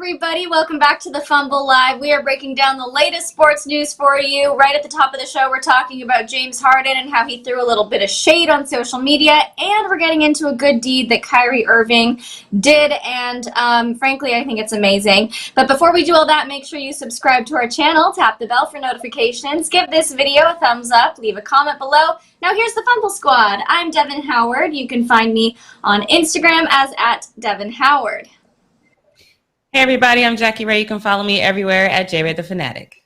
everybody. Welcome back to the Fumble Live. We are breaking down the latest sports news for you. Right at the top of the show, we're talking about James Harden and how he threw a little bit of shade on social media, and we're getting into a good deed that Kyrie Irving did, and frankly, I think it's amazing. But before we do all that, make sure you subscribe to our channel, tap the bell for notifications, give this video a thumbs up, leave a comment below. Now here's the Fumble Squad. I'm Devin Howard. You can find me on Instagram as @DevinHoward. Hey everybody, I'm Jackie Ray. You can follow me everywhere at JRay the Fanatic.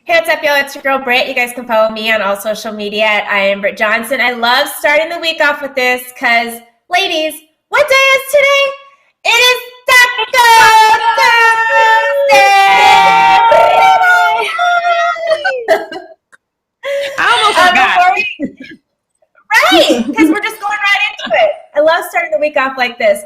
Hey, what's up, y'all? It's your girl, Britt. You guys can follow me on all social media at I am Britt Johnson. I love starting the week off with this because, ladies, what day is today? It is Taco Thursday! I almost forgot. Right, because we're just going right into it. I love starting the week off like this.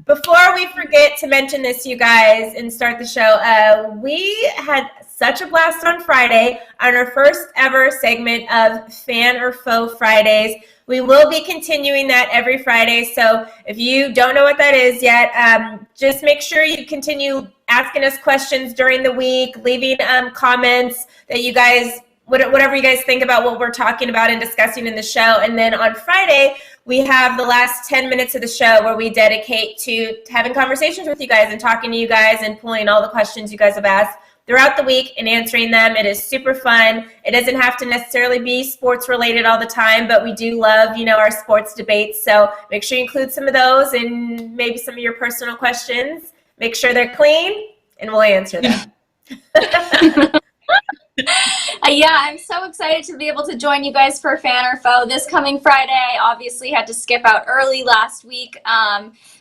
Before we forget to mention this, you guys, and start the show, we had such a blast on Friday on our first ever segment of Fan or Foe Fridays. We will be continuing that every Friday, so if you don't know what that is yet, just make sure you continue asking us questions during the week, leaving comments that you guys whatever you guys think about what we're talking about and discussing in the show. And then on Friday, we have the last 10 minutes of the show where we dedicate to having conversations with you guys and talking to you guys and pulling all the questions you guys have asked throughout the week and answering them. It is super fun. It doesn't have to necessarily be sports related all the time, but we do love, our sports debates. So make sure you include some of those and maybe some of your personal questions. Make sure they're clean and we'll answer them. Yeah, I'm so excited to be able to join you guys for Fan or Foe this coming Friday. Obviously had to skip out early last week,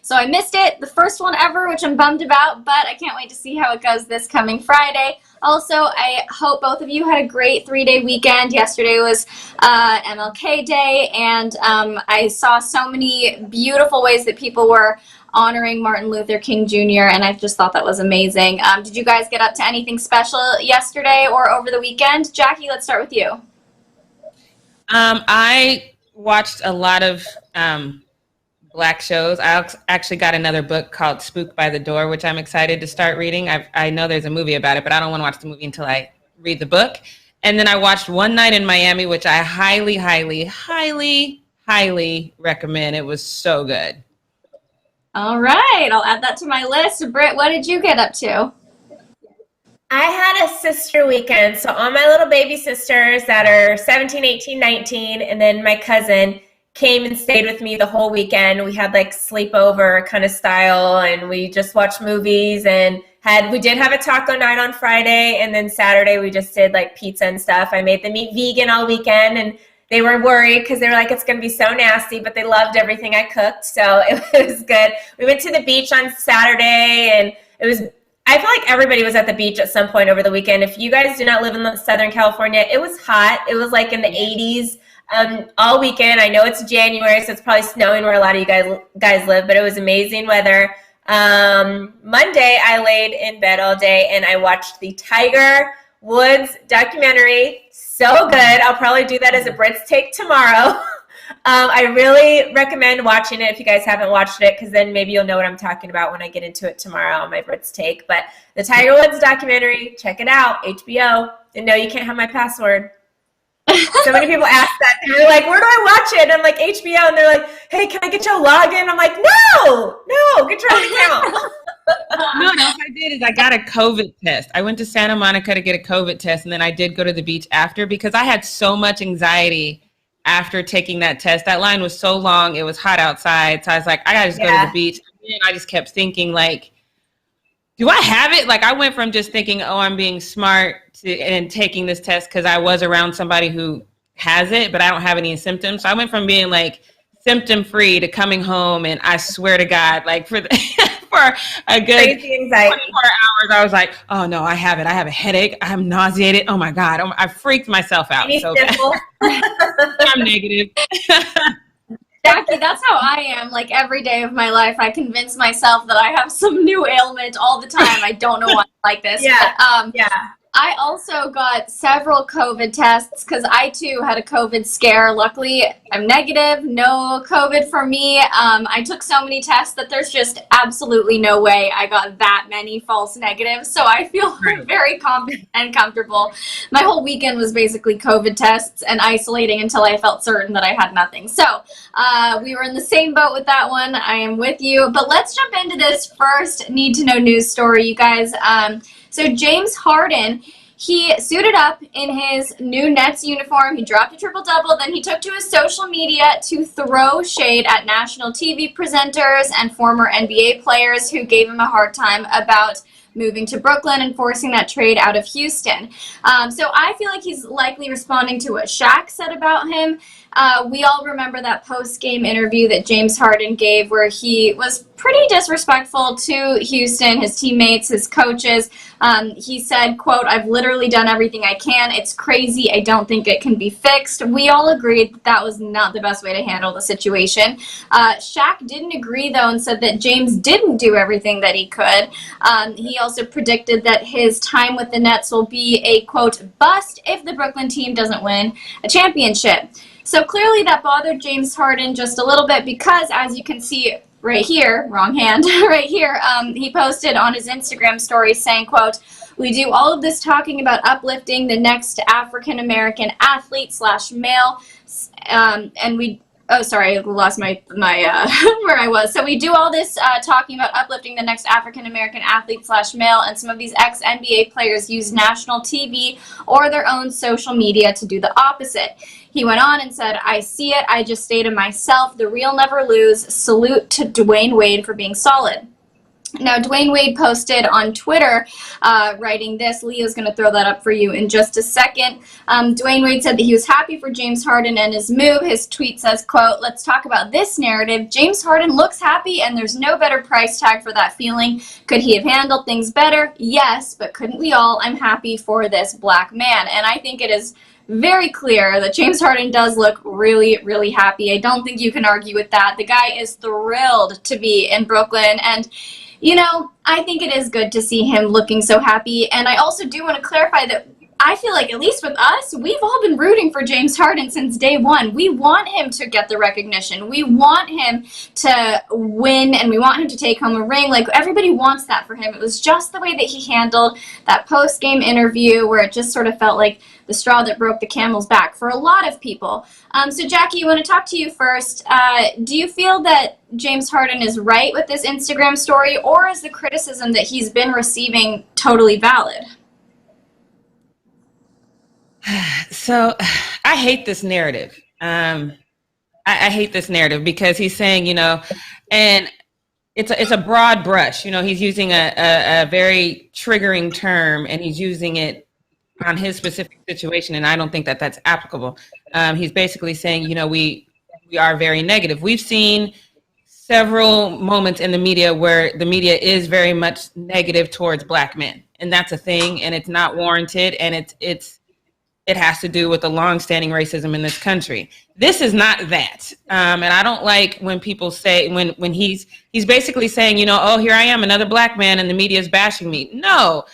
so I missed it, the first one ever, which I'm bummed about, but I can't wait to see how it goes this coming Friday. Also, I hope both of you had a great 3-day weekend. Yesterday was MLK Day, and I saw so many beautiful ways that people were honoring Martin Luther King Jr., and I just thought that was amazing. Did you guys get up to anything special yesterday or over the weekend? Jackie, let's start with you. I watched a lot of Black shows. I actually got another book called Spooked by the Door, which I'm excited to start reading. I know there's a movie about it, but I don't want to watch the movie until I read the book. And then I watched One Night in Miami, which I highly, highly, highly, highly recommend. It was so good. All right, I'll add that to my list. Britt, what did you get up to? I had a sister weekend. So all my little baby sisters that are 17, 18, 19, and then my cousin came and stayed with me the whole weekend. We had like sleepover kind of style, and we just watched movies and we did have a taco night on Friday, and then Saturday we just did like pizza and stuff. I made them eat vegan all weekend, and they were worried because they were like, it's going to be so nasty, but they loved everything I cooked, so it was good. We went to the beach on Saturday, and I feel like everybody was at the beach at some point over the weekend. If you guys do not live in Southern California, it was hot. It was like in the 80s all weekend. I know it's January, so it's probably snowing where a lot of you guys live, but it was amazing weather. Monday, I laid in bed all day, and I watched the Tiger Woods documentary. So good. I'll probably do that as a Britt's Take tomorrow. I really recommend watching it if you guys haven't watched it, because then maybe you'll know what I'm talking about when I get into it tomorrow on my Britt's Take. But the Tiger Woods documentary, check it out, HBO. And no, you can't have my password. So many people ask that. They're like, where do I watch it? And I'm like, HBO. And they're like, hey, can I get your login? I'm like, no, get your own account. No, what I did is I got a COVID test. I went to Santa Monica to get a COVID test, and then I did go to the beach after because I had so much anxiety after taking that test. That line was so long. It was hot outside. So I was like, I got to just go to the beach. And then I just kept thinking, like, do I have it? Like, I went from just thinking, oh, I'm being smart and taking this test because I was around somebody who has it, but I don't have any symptoms. So I went from being like symptom-free to coming home, and I swear to God, like for a good 24 hours, I was like, oh no, I have it. I have a headache. I'm nauseated. Oh my God. I freaked myself out so bad. I'm negative. Jackie, that's how I am. Like every day of my life, I convince myself that I have some new ailment all the time. I don't know why I'm like this. Yeah. But, I also got several COVID tests because I too had a COVID scare. Luckily, I'm negative, no COVID for me. I took so many tests that there's just absolutely no way I got that many false negatives. So I feel very confident and comfortable. My whole weekend was basically COVID tests and isolating until I felt certain that I had nothing. So we were in the same boat with that one. I am with you. But let's jump into this first need to know news story, you guys. So James Harden, he suited up in his new Nets uniform. He dropped a triple-double. Then he took to his social media to throw shade at national TV presenters and former NBA players who gave him a hard time about moving to Brooklyn and forcing that trade out of Houston. So I feel like he's likely responding to what Shaq said about him. We all remember that post-game interview that James Harden gave where he was pretty disrespectful to Houston, his teammates, his coaches. He said, quote, "I've literally done everything I can. It's crazy. I don't think it can be fixed." We all agreed that that was not the best way to handle the situation. Shaq didn't agree, though, and said that James didn't do everything that he could. He also predicted that his time with the Nets will be a, quote, "bust" if the Brooklyn team doesn't win a championship. So clearly that bothered James Harden just a little bit because, as you can see right here, wrong hand, right here, he posted on his Instagram story saying, quote, "We do all of this talking about uplifting the next African-American athlete / male, and we..." Oh, sorry, I lost my where I was. So we do all this talking about uplifting the next African-American athlete / male, and some of these ex-NBA players use national TV or their own social media to do the opposite. He went on and said, "I see it. I just stay to myself. The real never lose. Salute to Dwayne Wade for being solid." Now, Dwayne Wade posted on Twitter, writing this. Leo's going to throw that up for you in just a second. Dwayne Wade said that he was happy for James Harden and his move. His tweet says, quote, "Let's talk about this narrative. James Harden looks happy, and there's no better price tag for that feeling. Could he have handled things better? Yes, but couldn't we all? I'm happy for this black man." And I think it is very clear that James Harden does look really, really happy. I don't think you can argue with that. The guy is thrilled to be in Brooklyn, and you know, I think it is good to see him looking so happy. And I also do want to clarify that I feel like, at least with us, we've all been rooting for James Harden since day one. We want him to get the recognition. We want him to win, and we want him to take home a ring. Like, everybody wants that for him. It was just the way that he handled that post-game interview where it just sort of felt like the straw that broke the camel's back for a lot of people. So, Jackie, I want to talk to you first. Do you feel that James Harden is right with this Instagram story, or is the criticism that he's been receiving totally valid? So I hate this narrative. I hate this narrative because he's saying, you know, and it's a broad brush. You know, he's using a very triggering term, and he's using it on his specific situation, and I don't think that that's applicable. He's basically saying, you know, we are very negative. We've seen several moments in the media where the media is very much negative towards black men, and that's a thing, and it's not warranted, and it has to do with the long-standing racism in this country. This is not that. And I don't like when people say, when he's basically saying, you know, oh, here I am, another black man, and the media is bashing me. No,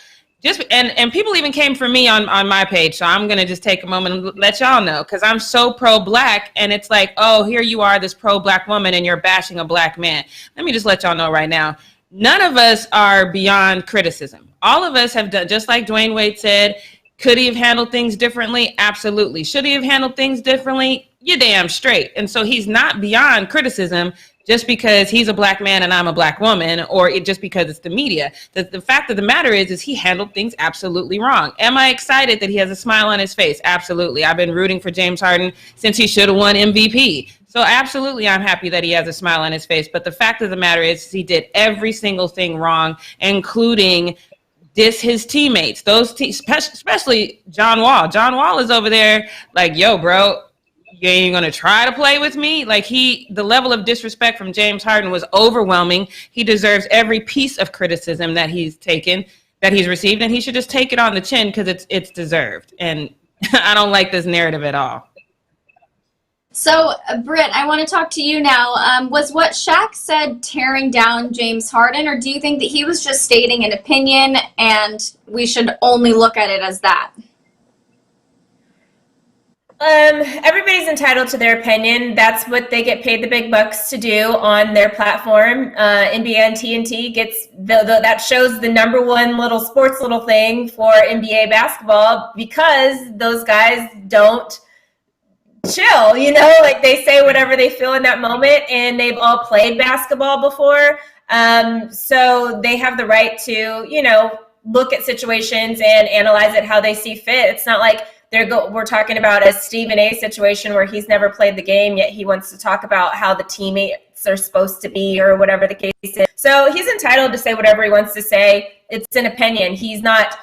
and people even came for me on my page. So I'm going to just take a moment and let y'all know, because I'm so pro-black, and it's like, oh, here you are, this pro-black woman, and you're bashing a black man. Let me just let y'all know right now, none of us are beyond criticism. All of us have done, just like Dwayne Wade said. Could he have handled things differently? Absolutely. Should he have handled things differently? You're damn straight. And so he's not beyond criticism just because he's a black man and I'm a black woman, or just because it's the media. The fact of the matter is he handled things absolutely wrong. Am I excited that he has a smile on his face? Absolutely. I've been rooting for James Harden since he should have won MVP. So absolutely, I'm happy that he has a smile on his face. But the fact of the matter is he did every single thing wrong, including diss his teammates, especially John Wall. John Wall is over there like, yo, bro, you ain't gonna try to play with me? Like, the level of disrespect from James Harden was overwhelming. He deserves every piece of criticism that he's received, and he should just take it on the chin because it's deserved. And I don't like this narrative at all. So, Britt, I want to talk to you now. Was what Shaq said tearing down James Harden, or do you think that he was just stating an opinion and we should only look at it as that? Everybody's entitled to their opinion. That's what they get paid the big bucks to do on their platform. NBA and TNT gets that shows the number one little sports little thing for NBA basketball because those guys don't chill, like they say whatever they feel in that moment, and they've all played basketball before. So they have the right to, look at situations and analyze it how they see fit. It's not like we're talking about a Stephen A situation where he's never played the game, yet he wants to talk about how the teammates are supposed to be or whatever the case is. So he's entitled to say whatever he wants to say. It's an opinion. He's not,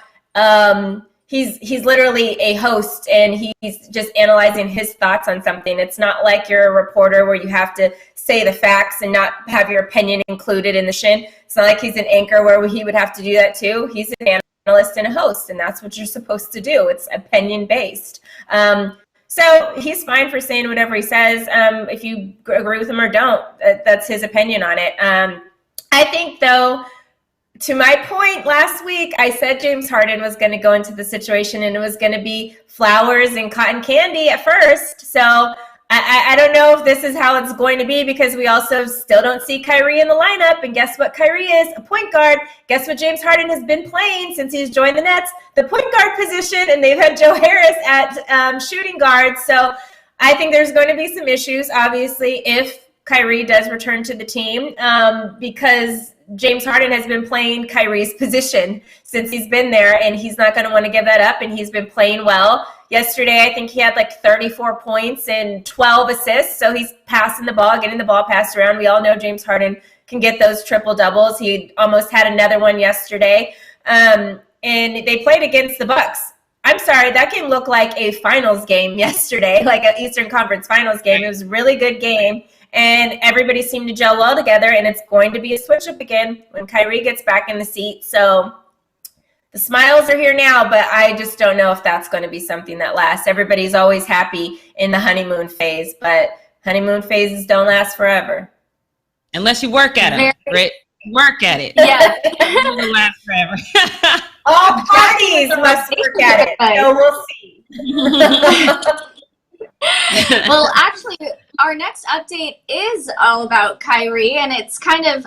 he's literally a host and he's just analyzing his thoughts on something. It's not like you're a reporter where you have to say the facts and not have your opinion included in the shin. It's not like he's an anchor where he would have to do that too. He's an analyst and a host, and that's what you're supposed to do. It's opinion based. So he's fine for saying whatever he says. If you agree with him or don't, that's his opinion on it. I think though, to my point last week, I said James Harden was going to go into the situation and it was going to be flowers and cotton candy at first. So I don't know if this is how it's going to be because we also still don't see Kyrie in the lineup. And guess what Kyrie is? A point guard. Guess what James Harden has been playing since he's joined the Nets? The point guard position. And they've had Joe Harris at shooting guard. So I think there's going to be some issues, obviously, if Kyrie does return to the team because James Harden has been playing Kyrie's position since he's been there, and he's not going to want to give that up, and he's been playing well. Yesterday, I think he had like 34 points and 12 assists, so he's passing the ball, getting the ball passed around. We all know James Harden can get those triple-doubles. He almost had another one yesterday, and they played against the Bucks. I'm sorry, that game looked like a finals game yesterday, like an Eastern Conference finals game. It was a really good game. And everybody seemed to gel well together, and it's going to be a switch-up again when Kyrie gets back in the seat. So the smiles are here now, but I just don't know if that's going to be something that lasts. Everybody's always happy in the honeymoon phase, but honeymoon phases don't last forever. Unless you work at them, Britt. Work at it. Yeah. It doesn't last forever. All parties must work at it. So we'll see. Well, actually, our next update is all about Kyrie, and it's kind of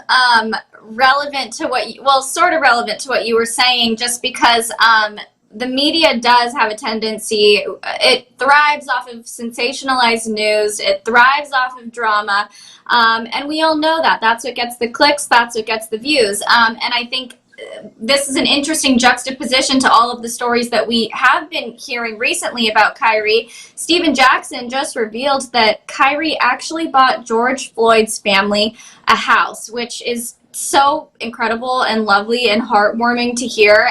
relevant to sort of relevant to what you were saying, just because the media does have a tendency, it thrives off of sensationalized news, it thrives off of drama, and we all know that. That's what gets the clicks, that's what gets the views, and I think this is an interesting juxtaposition to all of the stories that we have been hearing recently about Kyrie. Stephen Jackson just revealed that Kyrie actually bought George Floyd's family a house, which is so incredible and lovely and heartwarming to hear.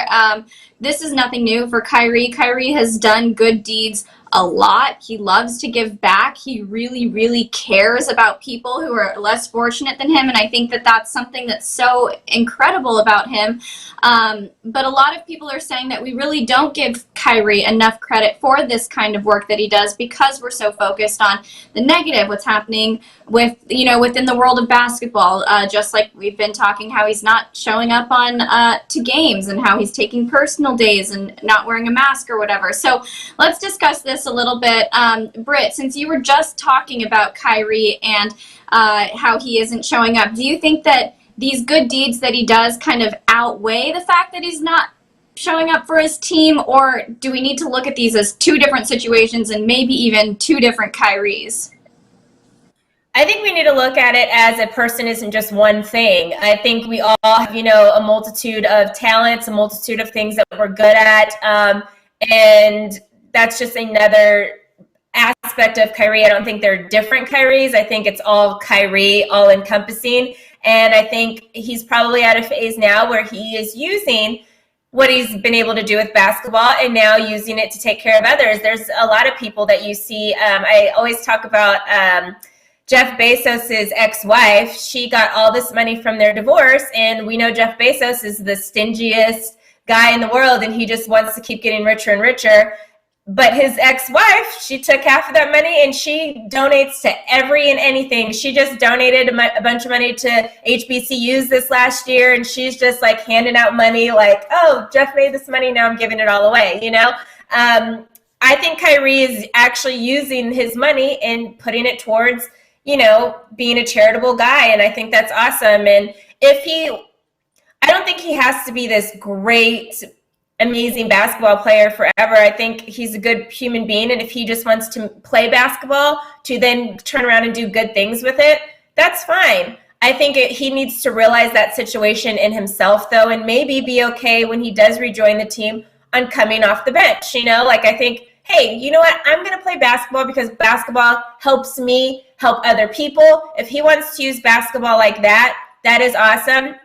This is nothing new for Kyrie. Kyrie has done good deeds a lot. He loves to give back. He really, really cares about people who are less fortunate than him, and I think that that's something that's so incredible about him. But a lot of people are saying that we really don't give Kyrie enough credit for this kind of work that he does because we're so focused on the negative, what's happening with, within the world of basketball, just like we've been talking how he's not showing up on to games and how he's taking personal days and not wearing a mask or whatever. So let's discuss this a little bit. Britt, since you were just talking about Kyrie and how he isn't showing up, do you think that these good deeds that he does kind of outweigh the fact that he's not showing up for his team, or do we need to look at these as two different situations and maybe even two different Kyries? I think we need to look at it as a person isn't just one thing. I think we all have, a multitude of talents, a multitude of things that we're good at, and that's just another aspect of Kyrie. I don't think they're different Kyries. I think it's all Kyrie, all encompassing. And I think he's probably at a phase now where he is using what he's been able to do with basketball and now using it to take care of others. There's a lot of people that you see. I always talk about Jeff Bezos' ex-wife. She got all this money from their divorce, and we know Jeff Bezos is the stingiest guy in the world, and he just wants to keep getting richer and richer. But his ex-wife, she took half of that money and she donates to every and anything. She just donated a bunch of money to HBCUs this last year, and she's just like handing out money like, oh, Jeff made this money, now I'm giving it all away, you know? I think Kyrie is actually using his money and putting it towards, you know, being a charitable guy, and I think that's awesome. And I don't think he has to be this great, amazing basketball player forever. I think he's a good human being, and if he just wants to play basketball to then turn around and do good things with it, that's fine. I think he needs to realize that situation in himself, though, and maybe be okay when he does rejoin the team on coming off the bench. You know, like I think, hey, you know what? I'm going to play basketball because basketball helps me help other people. If he wants to use basketball like that, that is awesome.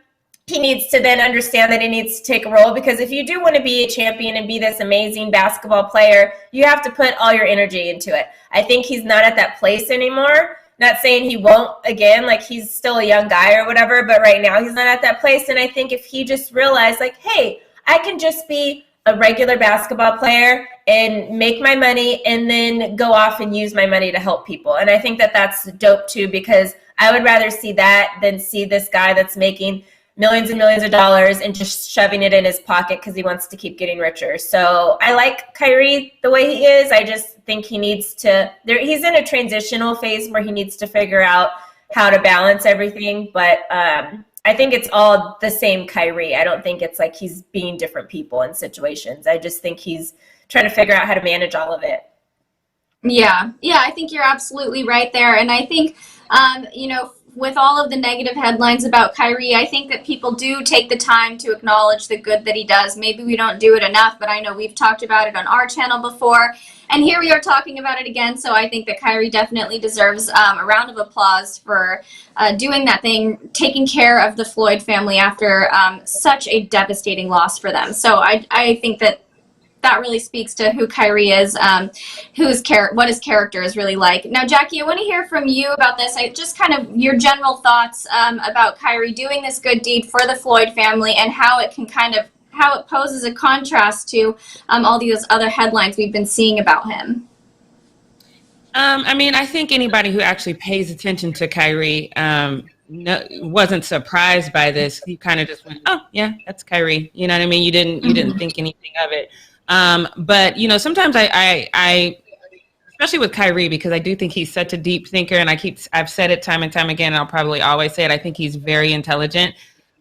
He needs to then understand that he needs to take a role, because if you do want to be a champion and be this amazing basketball player, you have to put all your energy into it. I think he's not at that place anymore. Not saying he won't again, like he's still a young guy or whatever, but right now he's not at that place. And I think if he just realized like, hey, I can just be a regular basketball player and make my money and then go off and use my money to help people. And I think that that's dope too, because I would rather see that than see this guy that's making millions and millions of dollars and just shoving it in his pocket because he wants to keep getting richer. So I like Kyrie the way he is. I just think he needs to, he's in a transitional phase where he needs to figure out how to balance everything. But I think it's all the same Kyrie. I don't think it's like he's being different people in situations. I just think he's trying to figure out how to manage all of it. Yeah, I think you're absolutely right there. And I think, you know, with all of the negative headlines about Kyrie, I think that people do take the time to acknowledge the good that he does. Maybe we don't do it enough, but I know we've talked about it on our channel before, and here we are talking about it again. So I think that Kyrie definitely deserves a round of applause for doing that thing, taking care of the Floyd family after such a devastating loss for them. So I think that really speaks to who Kyrie is, what his character is really like. Now, Jackie, I want to hear from you about this. Just kind of your general thoughts about Kyrie doing this good deed for the Floyd family and how it poses a contrast to all these other headlines we've been seeing about him. I mean, I think anybody who actually pays attention to Kyrie wasn't surprised by this. You kind of just went, "Oh, yeah, that's Kyrie." You know what I mean? You didn't think anything of it. But you know, sometimes I, especially with Kyrie, because I do think he's such a deep thinker, and I've said it time and time again, and I'll probably always say it. I think he's very intelligent.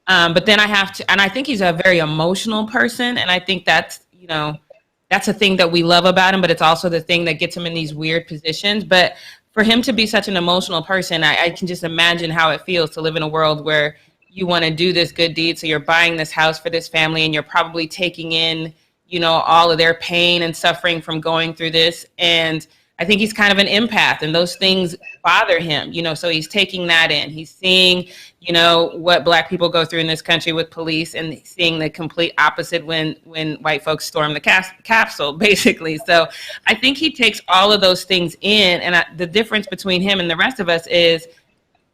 But then I think he's a very emotional person, and I think that's a thing that we love about him, but it's also the thing that gets him in these weird positions. But for him to be such an emotional person, I can just imagine how it feels to live in a world where you want to do this good deed. So you're buying this house for this family, and you're probably taking in, all of their pain and suffering from going through this. And I think he's kind of an empath, and those things bother him, so he's taking that in. He's seeing, what Black people go through in this country with police, and seeing the complete opposite when white folks storm the Capitol, basically. So I think he takes all of those things in, and the difference between him and the rest of us is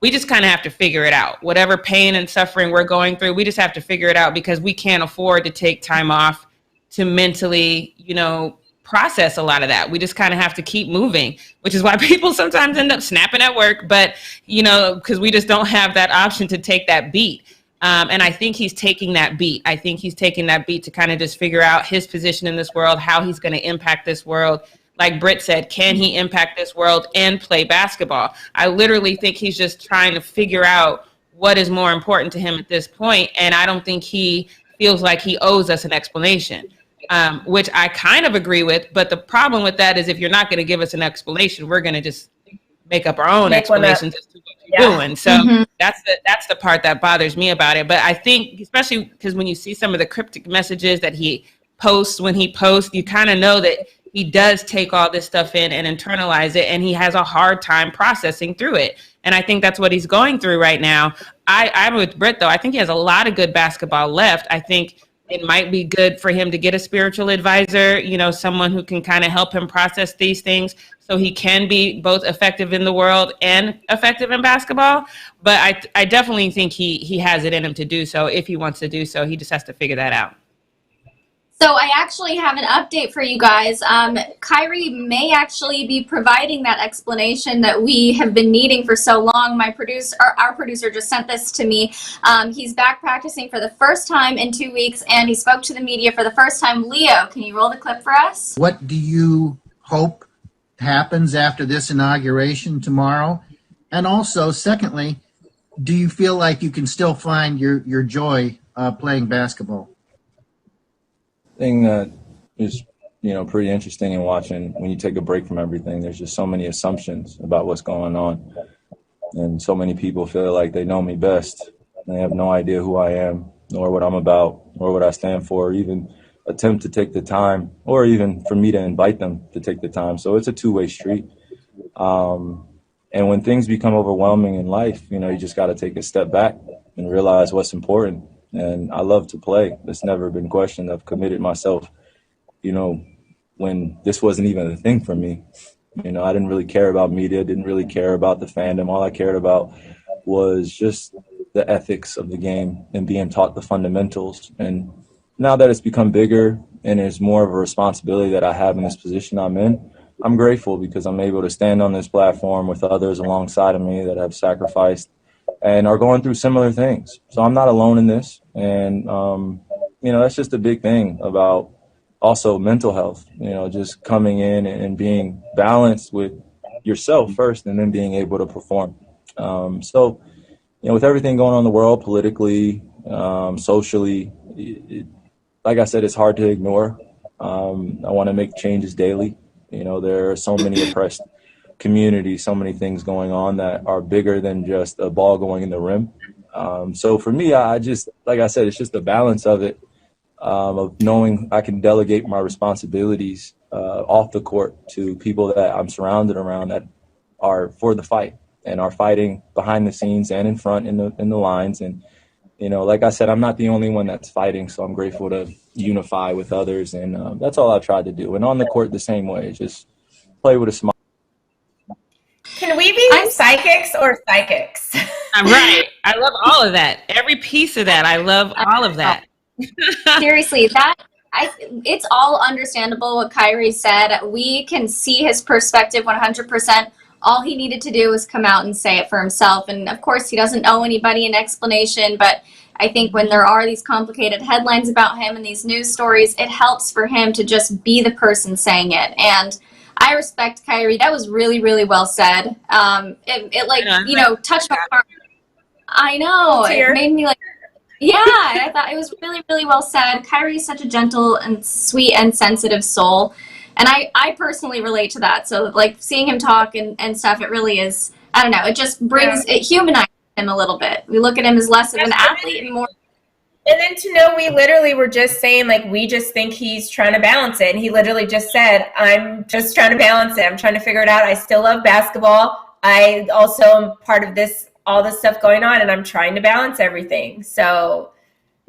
we just kind of have to figure it out. Whatever pain and suffering we're going through, we just have to figure it out, because we can't afford to take time off to mentally, process a lot of that. We just kind of have to keep moving, which is why people sometimes end up snapping at work, but, because we just don't have that option to take that beat. And I think he's taking that beat. I think he's taking that beat to kind of just figure out his position in this world, how he's going to impact this world. Like Britt said, can he impact this world and play basketball? I literally think he's just trying to figure out what is more important to him at this point. And I don't think he feels like he owes us an explanation. Which I kind of agree with, but the problem with that is if you're not going to give us an explanation, we're going to just make up our own explanations as to what you're doing. So that's the part that bothers me about it. But I think, especially because when you see some of the cryptic messages that he posts, you kind of know that he does take all this stuff in and internalize it, and he has a hard time processing through it. And I think that's what he's going through right now. I'm with Britt, though. I think he has a lot of good basketball left. I think it might be good for him to get a spiritual advisor, someone who can kind of help him process these things so he can be both effective in the world and effective in basketball. But I definitely think he has it in him to do so. If he wants to do so, he just has to figure that out. So I actually have an update for you guys. Kyrie may actually be providing that explanation that we have been needing for so long. Our producer just sent this to me. He's back practicing for the first time in 2 weeks, and he spoke to the media for the first time. Leo, can you roll the clip for us? What do you hope happens after this inauguration tomorrow? And also, secondly, do you feel like you can still find your joy playing basketball? Thing that is, pretty interesting in watching when you take a break from everything. There's just so many assumptions about what's going on, and so many people feel like they know me best. They have no idea who I am, nor what I'm about, nor what I stand for, or even attempt to take the time, or even for me to invite them to take the time. So it's a two-way street. And when things become overwhelming in life, you just got to take a step back and realize what's important. And I love to play. It's never been questioned. I've committed myself, when this wasn't even a thing for me. I didn't really care about media, didn't really care about the fandom. All I cared about was just the ethics of the game and being taught the fundamentals. And now that it's become bigger and there's more of a responsibility that I have in this position I'm in, I'm grateful because I'm able to stand on this platform with others alongside of me that have sacrificed and are going through similar things. So I'm not alone in this. And, that's just a big thing about also mental health, just coming in and being balanced with yourself first and then being able to perform. So, with everything going on in the world, politically, socially, like I said, it's hard to ignore. I want to make changes daily. There are so many oppressed communities, so many things going on that are bigger than just a ball going in the rim. So for me, I just, like I said, it's just a balance of it, of knowing I can delegate my responsibilities off the court to people that I'm surrounded around that are for the fight and are fighting behind the scenes and in front in the lines. And, like I said, I'm not the only one that's fighting, so I'm grateful to unify with others. And that's all I've tried to do. And on the court, the same way, just play with a smile. Can we be psychics or psychics? I'm right. I love all of that. Every piece of that. I love all of that. Seriously, it's all understandable what Kyrie said. We can see his perspective 100%. All he needed to do was come out and say it for himself. And of course, he doesn't owe anybody an explanation, but I think when there are these complicated headlines about him and these news stories, it helps for him to just be the person saying it. And I respect Kyrie. That was really, really well said. It touched my heart. I know. It made me I thought it was really, really well said. Kyrie is such a gentle and sweet and sensitive soul. And I personally relate to that. So seeing him talk and stuff, it really is, I don't know, it just it humanizes him a little bit. We look at him as less of an athlete and more. And then to know we literally were just saying, we just think he's trying to balance it. And he literally just said, I'm just trying to balance it. I'm trying to figure it out. I still love basketball. I also am part of all this stuff going on, and I'm trying to balance everything. So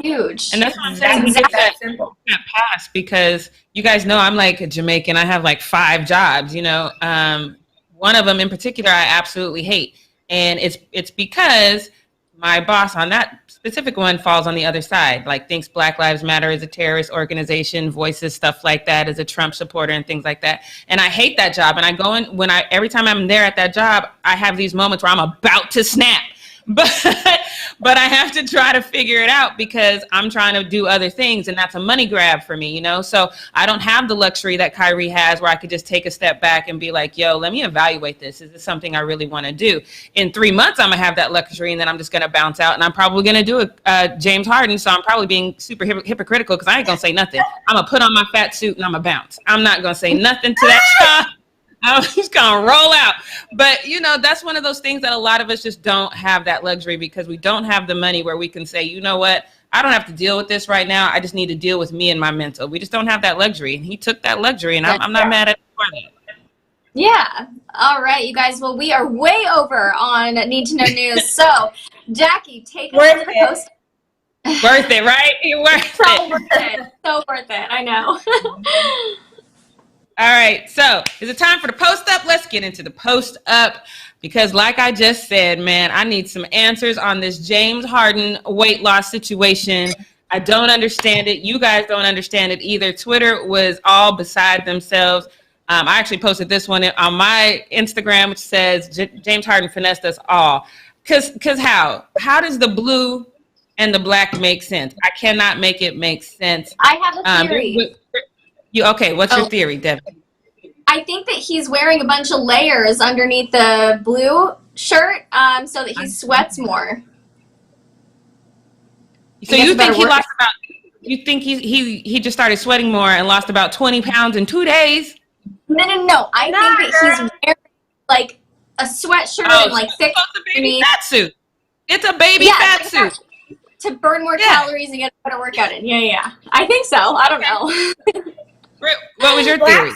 huge. And that's what I'm saying. That simple. Can't pass because you guys know I'm like a Jamaican. I have 5 jobs, one of them in particular I absolutely hate. And it's because my boss on that specific one falls on the other side, thinks Black Lives Matter is a terrorist organization, voices stuff like that, is a Trump supporter and things like that. And I hate that job. And I go in every time I'm there at that job, I have these moments where I'm about to snap. But I have to try to figure it out because I'm trying to do other things, and that's a money grab for me, So I don't have the luxury that Kyrie has where I could just take a step back and be like, yo, let me evaluate this. Is this something I really want to do? In 3 months, I'm going to have that luxury, and then I'm just going to bounce out, and I'm probably going to do a James Harden, so I'm probably being super hypocritical because I ain't going to say nothing. I'm going to put on my fat suit, and I'm going to bounce. I'm not going to say nothing to that job. I'm just going to roll out. But, that's one of those things that a lot of us just don't have that luxury because we don't have the money where we can say, you know what, I don't have to deal with this right now. I just need to deal with me and my mental. We just don't have that luxury. And he took that luxury, and I'm not mad at him for that. Yeah. All right, you guys. Well, we are way over on Need to Know News. So, Jackie, take us to the post. Worth it, right? Worth it. So worth it. I know. All right, so is it time for the post up? Let's get into the post up because like I just said, man, I need some answers on this James Harden weight loss situation. I don't understand it. You guys don't understand it either. Twitter was all beside themselves. I actually posted this one on my Instagram, which says James Harden finessed us all. Because how does the blue and the black make sense? I cannot make it make sense. I have a theory. Okay, what's your theory, Devin? I think that he's wearing a bunch of layers underneath the blue shirt so that he sweats more. So you think he lost about? You think he just started sweating more and lost about 20 pounds in 2 days? No. I think that he's wearing like a sweatshirt and like thick. It's a baby fat suit. It's a baby fat suit to burn more calories and get a better workout in. Yeah. I think so. I don't know. What was your theory?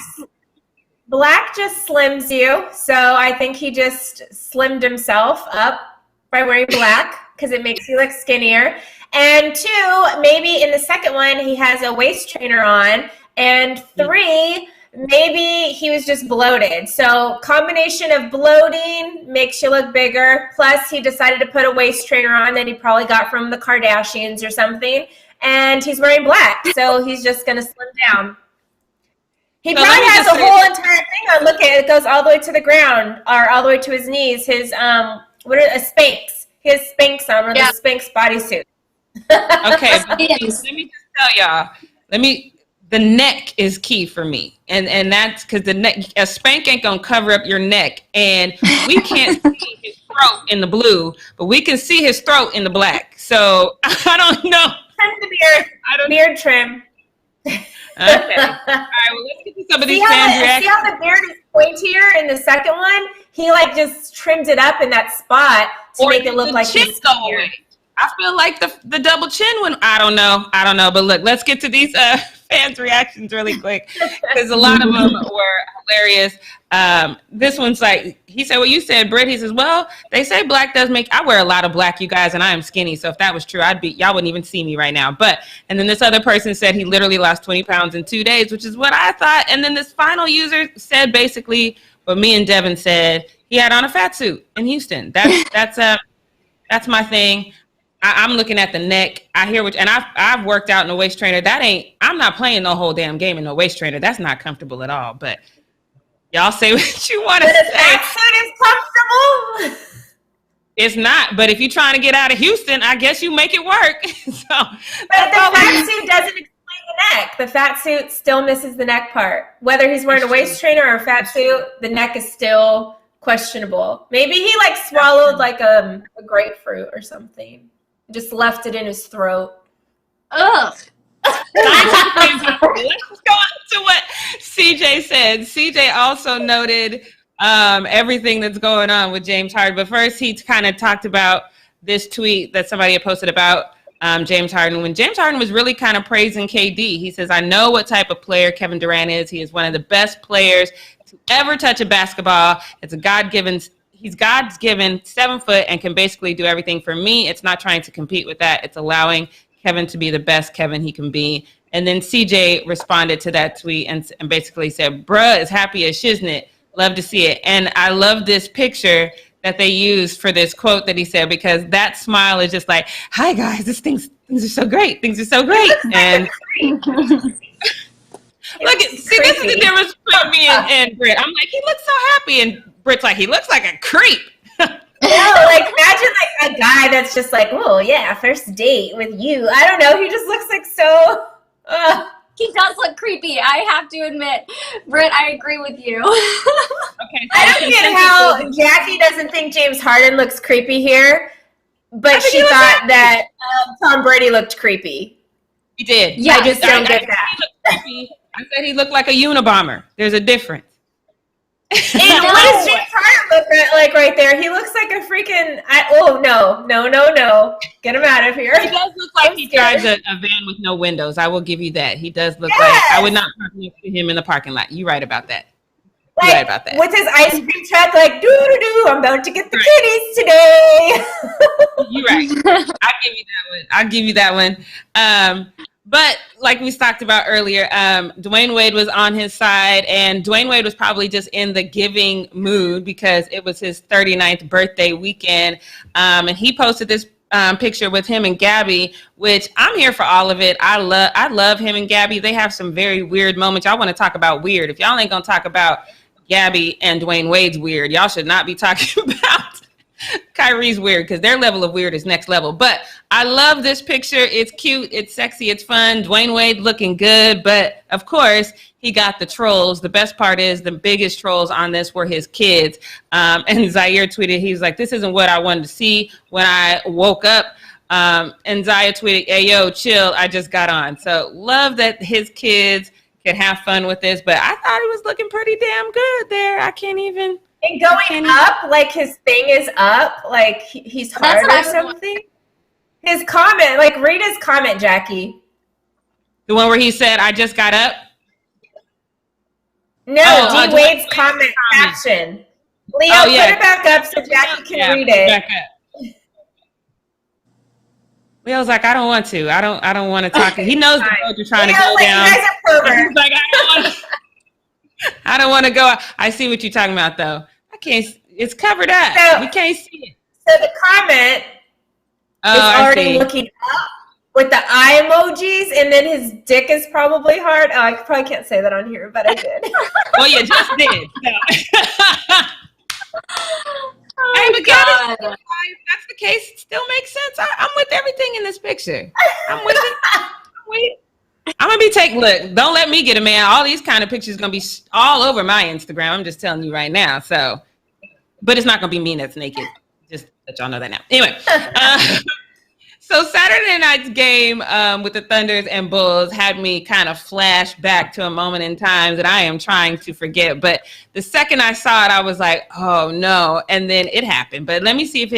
Black just slims you, so I think he just slimmed himself up by wearing black because it makes you look skinnier. And 2, maybe in the second one, he has a waist trainer on. And 3, maybe he was just bloated. So combination of bloating makes you look bigger. Plus, he decided to put a waist trainer on that he probably got from the Kardashians or something. And he's wearing black, so he's just going to slim down. He probably has a whole entire thing on. Look at it. It goes all the way to the ground or all the way to his knees. His, a Spanx. He has Spanx on, one of the Spanx bodysuits. Okay, let me just tell y'all. The neck is key for me, and that's because the neck, a Spank ain't gonna cover up your neck, and we can't see his throat in the blue, but we can see his throat in the black. So I don't know. Trim the beard. Beard trim. Okay. All right. Well, let's get to some of these fans' reactions. See how the beard is pointier in the second one? He like just trimmed it up in that spot to make it look like he's skinnier. I feel like the double chin when I don't know. But look, let's get to these fans' reactions really quick because a lot of them were hilarious. This one's like, he said, well, you said, Britt. He says, well, they say black does make, I wear a lot of black, you guys, and I am skinny. So if that was true, y'all wouldn't even see me right now. And then this other person said he literally lost 20 pounds in 2 days, which is what I thought. And then this final user said basically what me and Devin said. He had on a fat suit in Houston. That's my thing. I'm looking at the neck. I hear and I've worked out in a waist trainer. I'm not playing the whole damn game in a waist trainer. That's not comfortable at all. But y'all say what you want to say. That suit is comfortable. It's not. But if you're trying to get out of Houston, I guess you make it work. But the fat suit doesn't explain the neck. The fat suit still misses the neck part. Whether he's wearing a waist trainer or a fat suit, the neck is still questionable. Maybe he like swallowed like a grapefruit or something. Just left it in his throat. Ugh. Let's go on to what CJ said. CJ also noted everything that's going on with James Harden. But first, he kind of talked about this tweet that somebody had posted about James Harden. When James Harden was really kind of praising KD, he says, I know what type of player Kevin Durant is. He is one of the best players to ever touch a basketball. He's God's given 7 foot and can basically do everything. For me, it's not trying to compete with that. It's allowing Kevin to be the best Kevin he can be. And then CJ responded to that tweet and basically said, bruh is happy as shiznit. Love to see it. And I love this picture that they used for this quote that he said, because that smile is just like, hi guys, things are so great. Things are so great. And this is the difference between me and Britt. I'm like, he looks so happy. And Britt's like, he looks like a creep. No, like imagine like a guy that's just like, oh yeah, first date with you. I don't know. He just looks like so. He does look creepy. I have to admit, Britt, I agree with you. Okay. I don't get how Jackie doesn't think James Harden looks creepy here, but she thought that Tom Brady looked creepy. He did. Yeah, I just don't get that. I said he looked like a Unabomber. There's a difference. And what does James Harden look like right there? He looks like a freaking. No. Get him out of here. He does look like he drives a van with no windows. I will give you that. He does look like. I would not park next to him in the parking lot. You're right about that. Like, right about that. With his ice cream truck, like, doo-doo-doo, I'm about to get the kitties today. You're right. I'll give you that one. But like we talked about earlier, Dwayne Wade was on his side, and Dwayne Wade was probably just in the giving mood because it was his 39th birthday weekend. And he posted this picture with him and Gabby, which I'm here for all of it. I love him and Gabby. They have some very weird moments. Y'all want to talk about weird. If y'all ain't going to talk about Gabby and Dwayne Wade's weird, y'all should not be talking about Kyrie's weird, because their level of weird is next level. But I love this picture. It's cute. It's sexy. It's fun. Dwayne Wade looking good. But of course, he got the trolls. The best part is the biggest trolls on this were his kids. And Zaire tweeted, he's like, this isn't what I wanted to see when I woke up. And Zaire tweeted, hey, yo, chill. I just got on. So love that his kids can have fun with this. But I thought it was looking pretty damn good there. I can't even. And going up, like his thing is up, like he's hard or something. His comment, like read his comment, Jackie. The one where he said, I just got up? No, D Wade's comment caption. Leo, put it back up so Jackie can read it. Back up. Leo's like, I don't want to. I don't want to talk. He knows the road you're trying to go down. You guys are perverts. He's like, I don't want to go. I see what you're talking about, though. I can't. It's covered up. So, we can't see it. So the comment is already looking up with the eye emojis, and then his dick is probably hard. Oh, I probably can't say that on here, but I did. Well, you just did. So. Oh, but God. If that's the case, it still makes sense. I'm with everything in this picture. I'm with it. I'm gonna be look, don't let me get a man. All these kind of pictures gonna be all over my Instagram. I'm just telling you right now. So, but it's not gonna be me that's naked. Just let y'all know that now. Anyway, so Saturday night's game with the Thunders and Bulls had me kind of flash back to a moment in time that I am trying to forget. But the second I saw it, I was like, oh no. And then it happened. But let me see if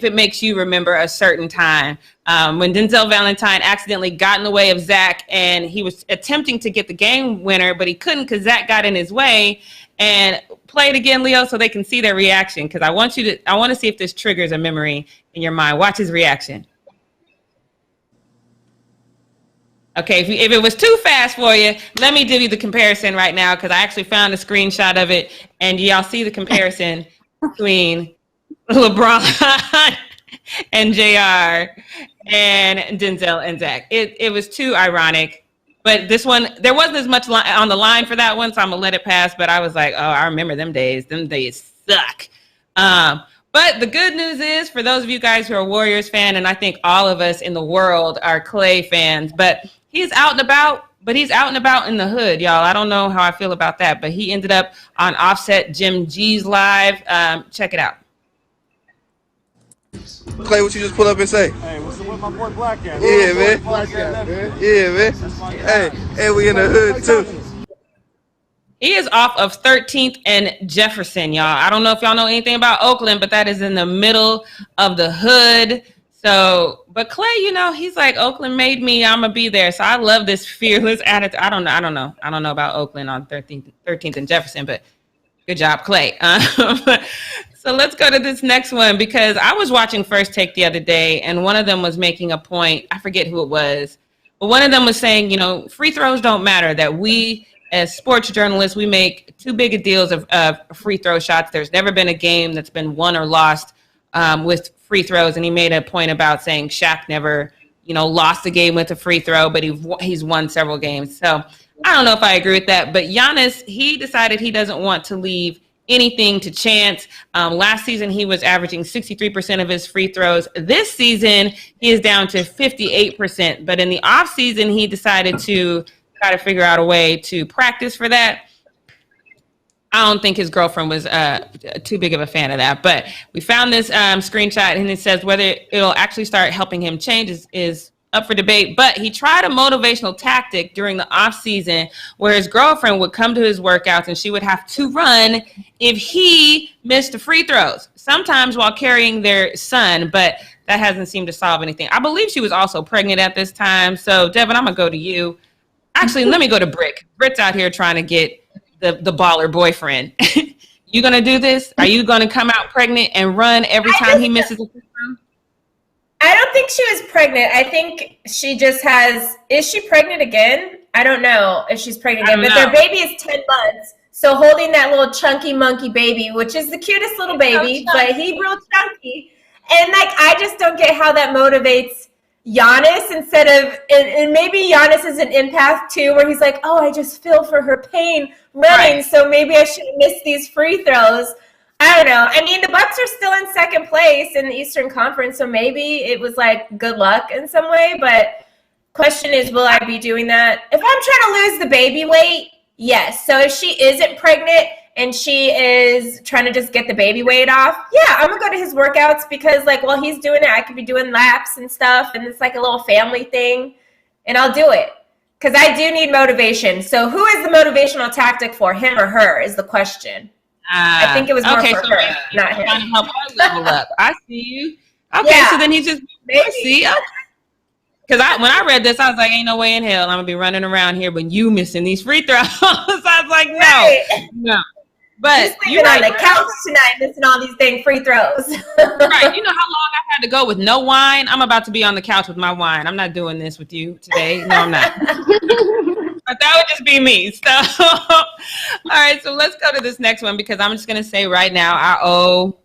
it makes you remember a certain time when Denzel Valentine accidentally got in the way of Zach, and he was attempting to get the game winner, but he couldn't because Zach got in his way. And play it again, Leo, so they can see their reaction, because I want to see if this triggers a memory in your mind. Watch his reaction. Okay, if it was too fast for you, let me give you the comparison right now, because I actually found a screenshot of it, and y'all see the comparison between LeBron and JR and Denzel and Zach. It was too ironic. But this one, there wasn't as much on the line for that one, so I'm going to let it pass. But I was like, oh, I remember them days. Them days suck. But the good news is, for those of you guys who are Warriors fan, and I think all of us in the world are Clay fans, but he's out and about. But he's out and about in the hood, y'all. I don't know how I feel about that. But he ended up on Offset Jim G's live. Check it out. Clay, what you just pull up and say? Hey, what's the my boy Black at? Yeah, man. Black at, man. Yeah, man. Hey, we in the hood too. He is off of 13th and Jefferson, y'all. I don't know if y'all know anything about Oakland, but that is in the middle of the hood. So, but Clay, he's like, Oakland made me, I'm gonna be there. So I love this fearless attitude. I don't know about Oakland on 13th and Jefferson, but good job, Clay. So let's go to this next one, because I was watching First Take the other day, and one of them was making a point. I forget who it was, but one of them was saying, free throws don't matter, that we as sports journalists, we make too big a deals of free throw shots. There's never been a game that's been won or lost with free throws. And he made a point about saying Shaq never, lost a game with a free throw, but he's won several games. So I don't know if I agree with that, but Giannis, he decided he doesn't want to leave anything to chance. Last season, he was averaging 63% of his free throws. This season, he is down to 58%. But in the offseason, he decided to try to figure out a way to practice for that. I don't think his girlfriend was too big of a fan of that. But we found this screenshot, and it says whether it'll actually start helping him change is up for debate. But he tried a motivational tactic during the off season where his girlfriend would come to his workouts and she would have to run if he missed the free throws, sometimes while carrying their son, but that hasn't seemed to solve anything. I believe she was also pregnant at this time. So Devin, I'm gonna go to you. Actually, let me go to Britt. Britt's out here trying to get the baller boyfriend. You gonna do this? Are you gonna come out pregnant and run every time he misses a free throw? I don't think she was pregnant. I think she just is she pregnant again? I don't know if she's pregnant again, but their baby is 10 months. So holding that little chunky monkey baby, which is the cutest little baby, but he's real chunky. And like, I just don't get how that motivates Giannis instead of, and maybe Giannis is an empath too, where he's like, oh, I just feel for her pain running, Right. so maybe I shouldn't miss these free throws. I don't know. I mean, the Bucks are still in second place in the Eastern Conference, so maybe it was like good luck in some way, but question is, will I be doing that? If I'm trying to lose the baby weight, yes. So if she isn't pregnant and she is trying to just get the baby weight off, yeah, I'm gonna go to his workouts because like while he's doing it, I could be doing laps and stuff, and it's like a little family thing, and I'll do it because I do need motivation. So who is the motivational tactic for, him or her, is the question. I think it was more for her, not him. Trying to help her level up. I see you. Okay, Yeah, so then he's just maybe. see. Okay. Because when I read this, I was like, ain't no way in hell I'm gonna be running around here when you missing these free throws. I was like, no. But Just sleeping on the couch tonight, missing all these dang free throws. Right. You know how long I've had to go with no wine? I'm about to be on the couch with my wine. I'm not doing this with you today. No, I'm not. But that would just be me. So, all right. So let's go to this next one because I'm just gonna say right now, I owe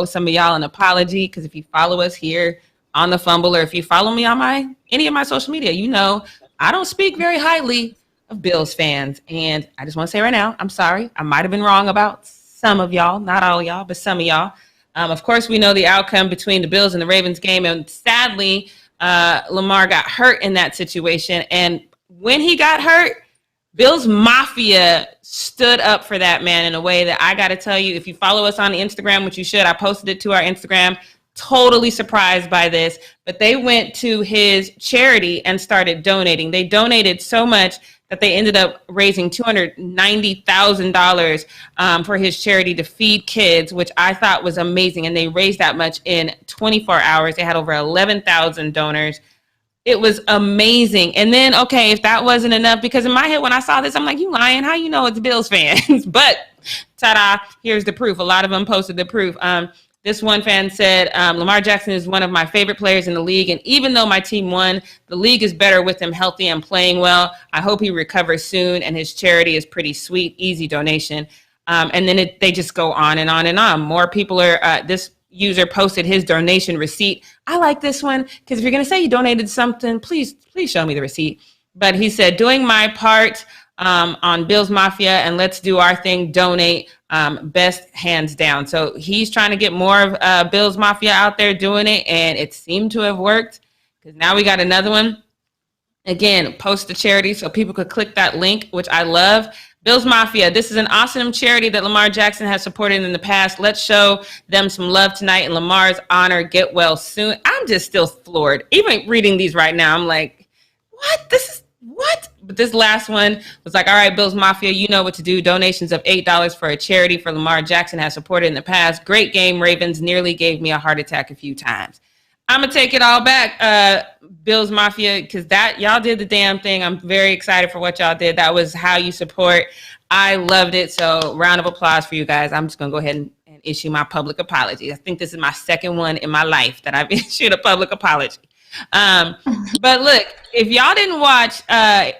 some of y'all an apology because if you follow us here on the Fumble or if you follow me on any of my social media, you know I don't speak very highly of Bills fans. And I just want to say right now, I'm sorry. I might have been wrong about some of y'all, not all of y'all, but some of y'all. Of course, we know the outcome between the Bills and the Ravens game. And sadly, Lamar got hurt in that situation. And when he got hurt, Bills Mafia stood up for that man in a way that I got to tell you, if you follow us on Instagram, which you should, I posted it to our Instagram, totally surprised by this, but they went to his charity and started donating. They donated so much that they ended up raising $290,000 for his charity to feed kids, which I thought was amazing. And they raised that much in 24 hours. They had over 11,000 donors. It was amazing. And then, okay, if that wasn't enough, because in my head, when I saw this, I'm like, you lying? How you know it's Bills fans? But ta-da, here's the proof. A lot of them posted the proof. This one fan said, Lamar Jackson is one of my favorite players in the league. And even though my team won, the league is better with him healthy and playing well. I hope he recovers soon. And his charity is pretty sweet, easy donation. And then they just go on and on and on. More people are, this user posted his donation receipt. I like this one because if you're going to say you donated something, please show me the receipt. But he said, doing my part on Bills Mafia and let's do our thing, donate. Best hands down. So he's trying to get more of Bills Mafia out there doing it, and it seemed to have worked because now we got another one. Again, post the charity so people could click that link, which I love. Bills Mafia, this is an awesome charity that Lamar Jackson has supported in the past. Let's show them some love tonight in Lamar's honor. Get well soon. I'm just still floored. Even reading these right now, I'm like, what? But this last one was like, all right, Bills Mafia, you know what to do. Donations of $8 for a charity for Lamar Jackson has supported in the past. Great game, Ravens. Nearly gave me a heart attack a few times. I'm going to take it all back, Bills Mafia, because y'all did the damn thing. I'm very excited for what y'all did. That was how you support. I loved it. So round of applause for you guys. I'm just going to go ahead and issue my public apology. I think this is my second one in my life that I've issued a public apology. But look, if y'all didn't watch,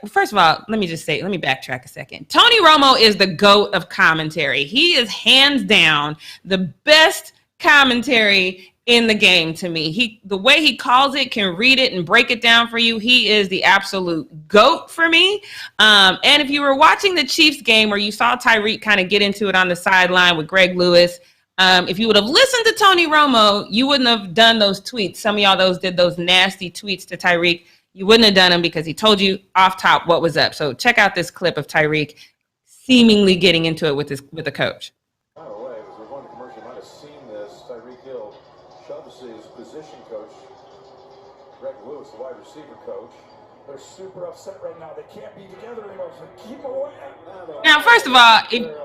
first of all, let me backtrack a second. Tony Romo is the GOAT of commentary. He is hands down the best commentary in the game to me. The way he calls it, can read it and break it down for you. He is the absolute GOAT for me. And if you were watching the Chiefs game where you saw Tyreek kind of get into it on the sideline with Greg Lewis, if you would have listened to Tony Romo, you wouldn't have done those tweets. Some of y'all did those nasty tweets to Tyreek. You wouldn't have done them because he told you off top what was up. So check out this clip of Tyreek seemingly getting into it with the coach. By the way, as we're going to commercial, you might have seen this. Tyreek Hill shoved his position coach, Greg Lewis, the wide receiver coach. They're super upset right now. They can't be together anymore. So keep away. Now, first of all,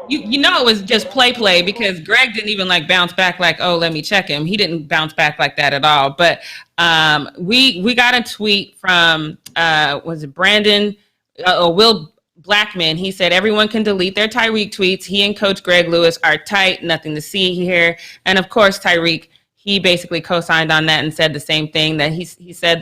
you know it was just play because Greg didn't even bounce back like, oh, let me check him. He didn't bounce back like that at all. But we got a tweet from was it Brandon Will Blackman? He said everyone can delete their Tyreek tweets. He and Coach Greg Lewis are tight. Nothing to see here. And of course, Tyreek, he basically co-signed on that and said the same thing, that he said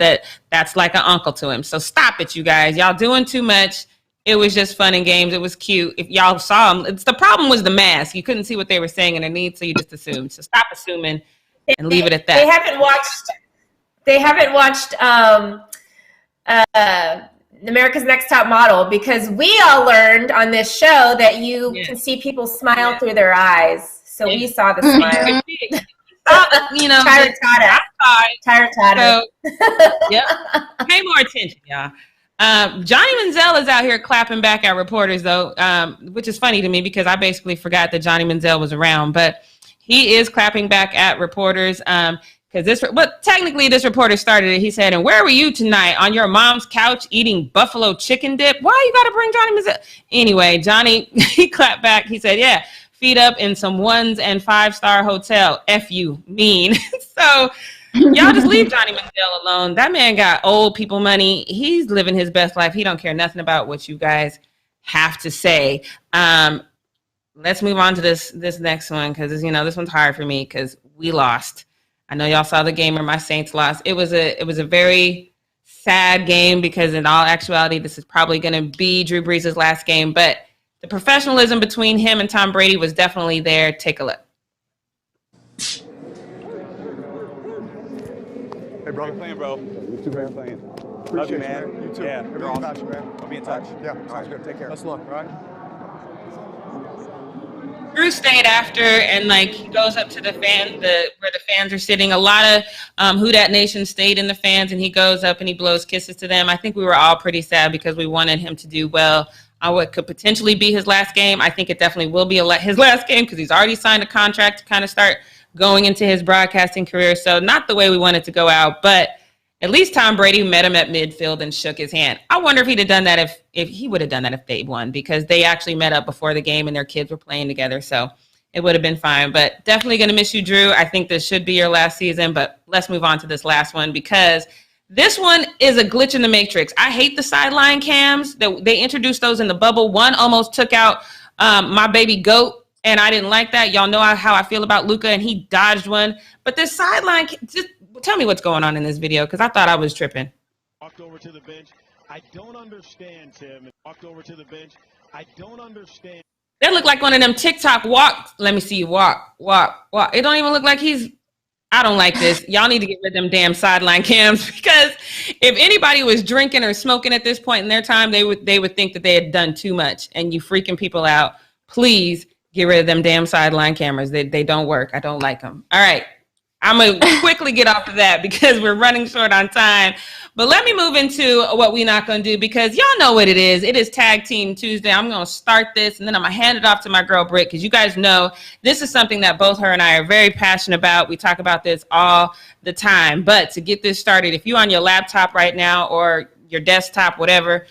that's like an uncle to him. So stop it, you guys. Y'all doing too much. It was just fun and games. It was cute. If y'all saw him, the problem was the mask. You couldn't see what they were saying underneath, so you just assumed. So stop assuming. and leave it at They that. haven't watched America's Next Top Model, because we all learned on this show that you can see people smile through their eyes. So we saw the smile. You know, Tyra. So, yep. Pay more attention, y'all. Johnny Manziel is out here clapping back at reporters, though, which is funny to me because I basically forgot that Johnny Manziel was around. But he is clapping back at reporters technically this reporter started it. He said, "And where were you tonight? On your mom's couch eating buffalo chicken dip? Why you got to bring Johnny Manziel?" Anyway, Johnny, he clapped back. He said, "Yeah, feet up in some 1 and 5-star hotel. F you, mean." So y'all just leave Johnny Manziel alone. That man got old people money. He's living his best life. He don't care nothing about what you guys have to say. Let's move on to this next one, because this one's hard for me because we lost. I know y'all saw the game where my Saints lost. It was a very sad game because in all actuality, this is probably going to be Drew Brees' last game. But the professionalism between him and Tom Brady was definitely there. Take a look. Hey, bro. You're playing, bro. You too, man. Playing. Love you, man. You too. Yeah, everything about you, man. I'll be in touch. Yeah, sounds good. Take care. Let's look, all right? Drew stayed after, and he goes up to the fan, where the fans are sitting. A lot of Who Dat Nation stayed in the fans, and he goes up and he blows kisses to them. I think we were all pretty sad because we wanted him to do well on what could potentially be his last game. I think it definitely will be his last game because he's already signed a contract to kind of start going into his broadcasting career. So not the way we wanted to go out, but at least Tom Brady met him at midfield and shook his hand. I wonder if he'd have done that if he would have done that if they won, because they actually met up before the game and their kids were playing together. So it would have been fine. But definitely going to miss you, Drew. I think this should be your last season. But let's move on to this last one, because this one is a glitch in the matrix. I hate the sideline cams. They introduced those in the bubble. One almost took out my baby goat, and I didn't like that. Y'all know how I feel about Luka, and he dodged one. But this sideline, just tell me what's going on in this video, because I thought I was tripping. Walked over to the bench. I don't understand, Tim. Walked over to the bench. I don't understand. That looked like one of them TikTok walk. Let me see you walk. It don't even look like I don't like this. Y'all need to get rid of them damn sideline cams, because if anybody was drinking or smoking at this point in their time, they would think that they had done too much, and you freaking people out. Please get rid of them damn sideline cameras. They don't work. I don't like them. All right. I'm going to quickly get off of that because we're running short on time. But let me move into what we not going to do, because y'all know what it is. It is Tag Team Tuesday. I'm going to start this, and then I'm going to hand it off to my girl, Britt, because you guys know this is something that both her and I are very passionate about. We talk about this all the time. But to get this started, if you're on your laptop right now or your desktop, whatever,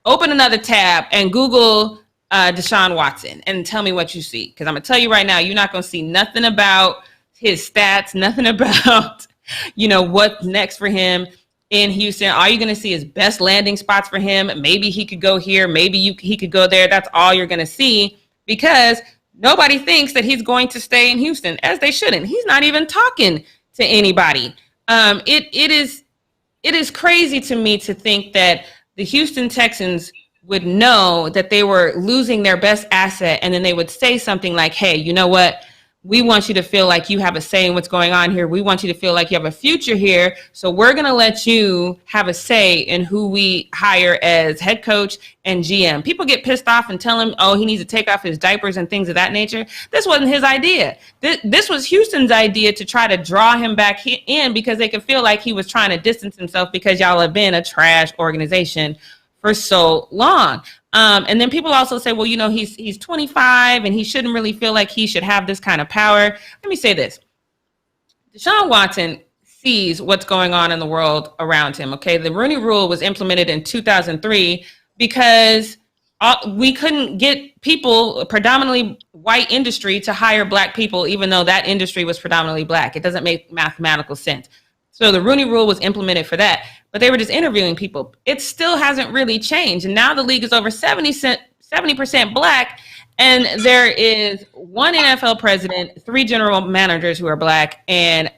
open another tab and Google Deshaun Watson and tell me what you see. Because I'm going to tell you right now, you're not going to see nothing about his stats, nothing about, what's next for him in Houston. All you're going to see is best landing spots for him. Maybe he could go here. Maybe he could go there. That's all you're going to see, because nobody thinks that he's going to stay in Houston, as they shouldn't. He's not even talking to anybody. It is crazy to me to think that the Houston Texans would know that they were losing their best asset, and then they would say something like, "Hey, you know what? We want you to feel like you have a say in what's going on here. We want you to feel like you have a future here. So we're going to let you have a say in who we hire as head coach and GM." People get pissed off and tell him, he needs to take off his diapers and things of that nature. This wasn't his idea. This was Houston's idea to try to draw him back in, because they could feel like he was trying to distance himself because y'all have been a trash organization for so long. And then people also say, well, he's 25 and he shouldn't really feel like he should have this kind of power. Let me say this. Deshaun Watson sees what's going on in the world around him. Okay. The Rooney Rule was implemented in 2003 because we couldn't get people, predominantly white industry, to hire black people, even though that industry was predominantly black. It doesn't make mathematical sense. So the Rooney Rule was implemented for that, but they were just interviewing people. It still hasn't really changed. And now the league is over 70% black, and there is one NFL president, 3 general managers who are black, and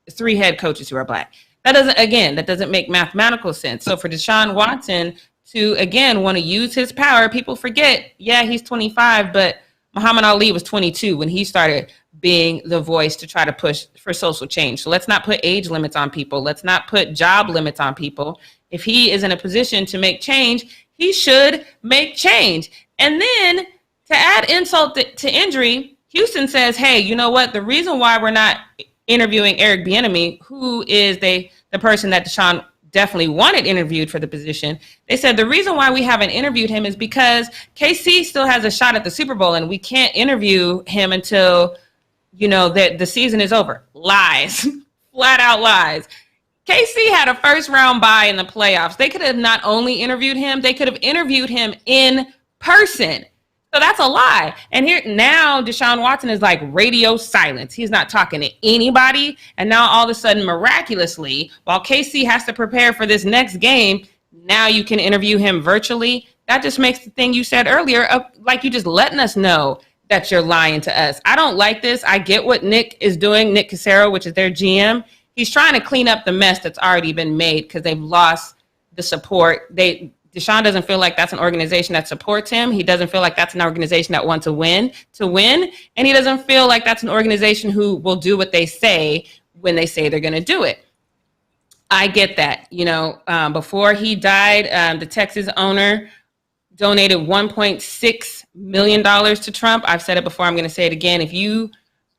3 head coaches who are black. That doesn't make mathematical sense. So for Deshaun Watson to, again, want to use his power, people forget, yeah, he's 25, but Muhammad Ali was 22 when he started being the voice to try to push for social change. So let's not put age limits on people. Let's not put job limits on people. If he is in a position to make change, he should make change. And then to add insult to injury, Houston says, hey, you know what? The reason why we're not interviewing Eric Bieniemy, who is the person that Deshaun definitely wanted interviewed for the position, they said the reason why we haven't interviewed him is because KC still has a shot at the Super Bowl, and we can't interview him until, the season is over. Lies. Flat out lies. KC had a first-round bye in the playoffs. They could have not only interviewed him, they could have interviewed him in person. So that's a lie. And here now Deshaun Watson is like radio silence. He's not talking to anybody. And now all of a sudden, miraculously, while KC has to prepare for this next game, now you can interview him virtually. That just makes the thing you said earlier, like you just letting us know that you're lying to us. I don't like this. I get what Nick is doing, Nick Cassero, which is their GM. He's trying to clean up the mess that's already been made because they've lost the support. Deshaun doesn't feel like that's an organization that supports him. He doesn't feel like that's an organization that wants to win. And he doesn't feel like that's an organization who will do what they say when they say they're going to do it. I get that. Before he died, the Texas owner donated $1.6 million to Trump. I've said it before. I'm going to say it again. If you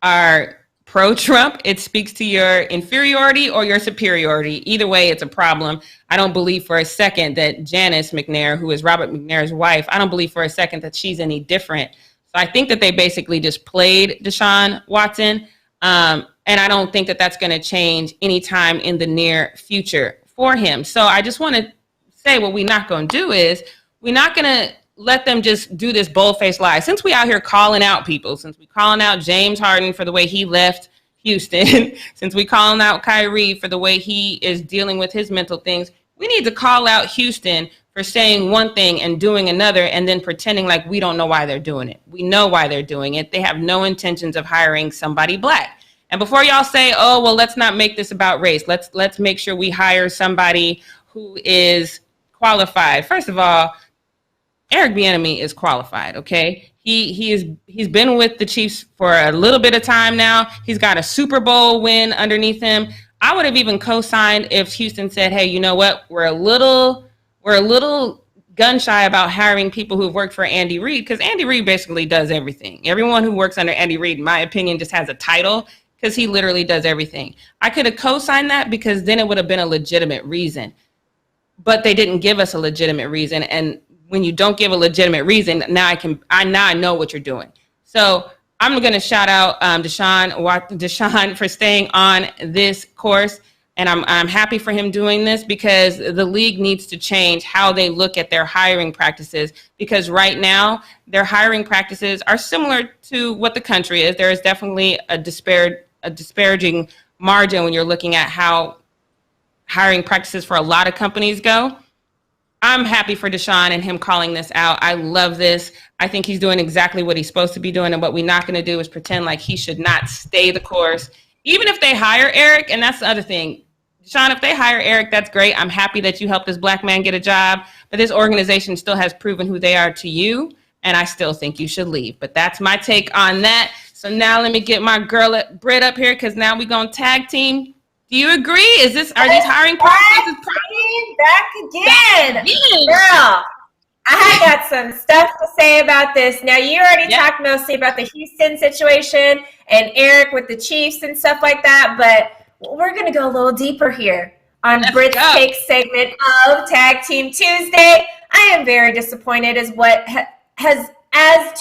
are pro-Trump, it speaks to your inferiority or your superiority. Either way, it's a problem. I don't believe for a second that Janice McNair, who is Robert McNair's wife, I don't believe for a second that she's any different. So I think that they basically just played Deshaun Watson. And I don't think that that's going to change anytime in the near future for him. So I just want to say what we're not going to do is we're not going to let them just do this bold-faced lie. Since we out here calling out people, since we calling out James Harden for the way he left Houston, since we calling out Kyrie for the way he is dealing with his mental things, we need to call out Houston for saying one thing and doing another and then pretending like we don't know why they're doing it. We know why they're doing it. They have no intentions of hiring somebody black. And before y'all say, oh, well, let's not make this about race. Let's make sure we hire somebody who is qualified. First of all, Eric Bieniemy is qualified, okay? He's been with the Chiefs for a little bit of time now. He's got a Super Bowl win underneath him. I would have even co-signed if Houston said, hey, you know what? We're a little gun shy about hiring people who've worked for Andy Reid, because Andy Reid basically does everything. Everyone who works under Andy Reid, in my opinion, just has a title because he literally does everything. I could have co-signed that because then it would have been a legitimate reason. But they didn't give us a legitimate reason, and when you don't give a legitimate reason, now I know what you're doing. So I'm going to shout out Deshaun for staying on this course, and I'm happy for him doing this because the league needs to change how they look at their hiring practices, because right now their hiring practices are similar to what the country is. There is definitely a disparaging margin when you're looking at how hiring practices for a lot of companies go. I'm happy for Deshaun and him calling this out. I love this. I think he's doing exactly what he's supposed to be doing. And what we're not going to do is pretend like he should not stay the course. Even if they hire Eric, and that's the other thing. Deshaun, if they hire Eric, that's great. I'm happy that you helped this black man get a job. But this organization still has proven who they are to you. And I still think you should leave. But that's my take on that. So now let me get my girl Britt up here, because now we're going to tag team. Do you agree? Are these hiring processes? Back again. Girl, I got some stuff to say about this. Now, you already talked mostly about the Houston situation and Eric with the Chiefs and stuff like that, but we're going to go a little deeper here on Britt's Take segment of Tag Team Tuesday. I am very disappointed as to